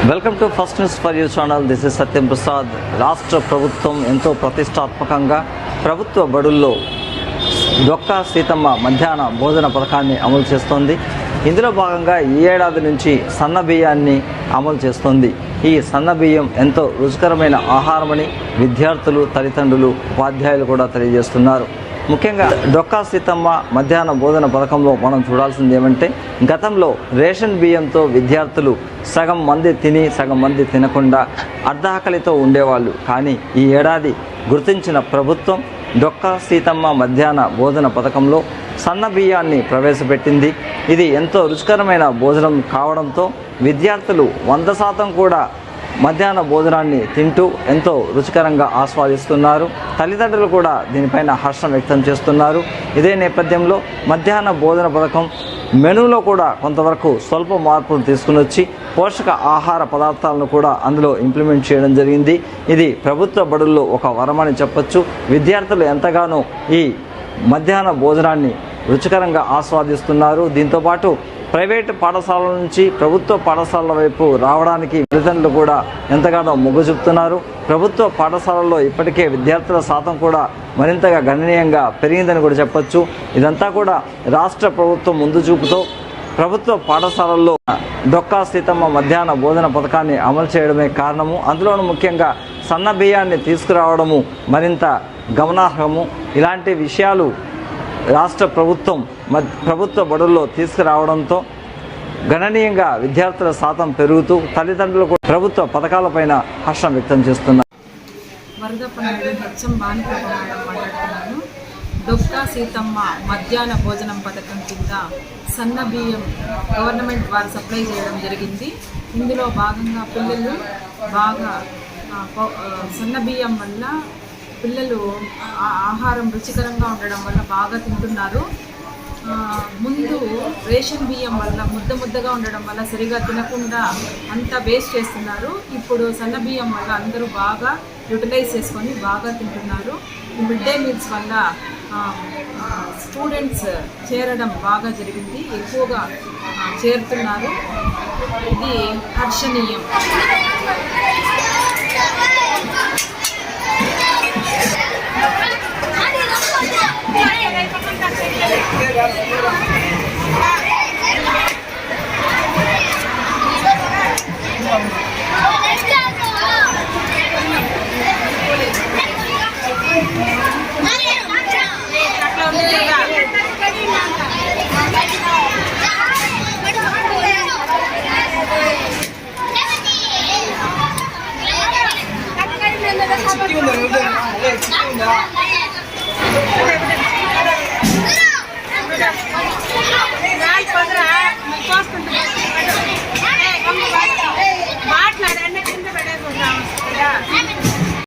Welcome to first news for you channel. This is Satyam Prasad. రాష్ట్ర ప్రభుత్వం ఎంతో ప్రతిష్టాత్మకంగా ప్రభుత్వ బడుల్లో డొక్కా సీతమ్మ మధ్యాహ్న భోజన పథకాన్ని అమలు చేస్తోంది. ఇందులో భాగంగా ఈ ఏడాది నుంచి సన్న బియ్యాన్ని అమలు చేస్తోంది. ఈ సన్న బియ్యం ఎంతో రుచికరమైన ఆహారమని విద్యార్థులు, తల్లిదండ్రులు, ఉపాధ్యాయులు కూడా తెలియజేస్తున్నారు. ముఖ్యంగా డొక్కా సీతమ్మ మధ్యాహ్న భోజన పథకంలో మనం చూడాల్సింది ఏమంటే, గతంలో రేషన్ బియ్యంతో విద్యార్థులు సగం మంది తిని సగం మంది తినకుండా అర్ధాకలితో ఉండేవాళ్ళు. కానీ ఈ ఏడాది గుర్తించిన ప్రభుత్వం డొక్కా సీతమ్మ మధ్యాహ్న భోజన పథకంలో సన్న బియ్యాన్ని ప్రవేశపెట్టింది. ఇది ఎంతో రుచికరమైన భోజనం కావడంతో విద్యార్థులు 100% కూడా మధ్యాహ్న భోజనాన్ని తింటూ ఎంతో రుచికరంగా ఆస్వాదిస్తున్నారు. తల్లిదండ్రులు కూడా దీనిపైన హర్షం వ్యక్తం చేస్తున్నారు. ఇదే నేపథ్యంలో మధ్యాహ్న భోజన పథకం మెనూలో కూడా కొంతవరకు స్వల్ప మార్పులు తీసుకుని వచ్చి పోషక ఆహార పదార్థాలను కూడా అందులో ఇంప్లిమెంట్ చేయడం జరిగింది. ఇది ప్రభుత్వ బడుల్లో ఒక వరమని చెప్పొచ్చు. విద్యార్థులు ఎంతగానో ఈ మధ్యాహ్న భోజనాన్ని రుచికరంగా ఆస్వాదిస్తున్నారు. దీంతోపాటు ప్రైవేటు పాఠశాలల నుంచి ప్రభుత్వ పాఠశాలల వైపు రావడానికి తల్లిదండ్రులు కూడా ఎంతగానో మొగ్గు చూపుతున్నారు. ప్రభుత్వ పాఠశాలల్లో ఇప్పటికే విద్యార్థుల శాతం కూడా మరింతగా గణనీయంగా పెరిగిందని కూడా చెప్పొచ్చు. ఇదంతా కూడా రాష్ట్ర ప్రభుత్వం ముందు చూపుతో ప్రభుత్వ పాఠశాలల్లో డొక్కా సీతమ్మ మధ్యాహ్న భోజన పథకాన్ని అమలు చేయడమే కారణము. అందులోనూ ముఖ్యంగా సన్న బియ్యాన్ని తీసుకురావడము మరింత గమనార్హము. ఇలాంటి విషయాలు రాష్ట్ర ప్రభుత్వ బడుల్లో తీసుకురావడంతో గణనీయంగా విద్యార్థుల శాతం పెరుగుతూ తల్లిదండ్రులు కూడా ప్రభుత్వ పథకాలపైన హర్షం వ్యక్తం చేస్తున్నారు. మాట్లాడుతున్నాను. డొక్కా సీతమ్మ మధ్యాహ్న భోజనం పథకం కింద సన్న బియ్యం గవర్నమెంట్ వారు సప్లై చేయడం జరిగింది. ఇందులో భాగంగా పిల్లలు బాగా సన్న బియ్యం వల్ల పిల్లలు ఆహారం రుచికరంగా ఉండడం వల్ల బాగా తింటున్నారు. ముందు రేషన్ బియ్యం వల్ల ముద్దగా ఉండడం వల్ల సరిగా తినకుండా అంతా వేస్ట్ చేస్తున్నారు. ఇప్పుడు సన్న బియ్యం వల్ల అందరూ బాగా యూటిలైజ్ చేసుకొని బాగా తింటున్నారు. మిడ్ డే మీల్స్ వల్ల స్టూడెంట్స్ చేరడం బాగా జరిగింది, ఎక్కువగా చేరుతున్నారు. ఇది హర్షణీయం. చిట్టి ఉందా?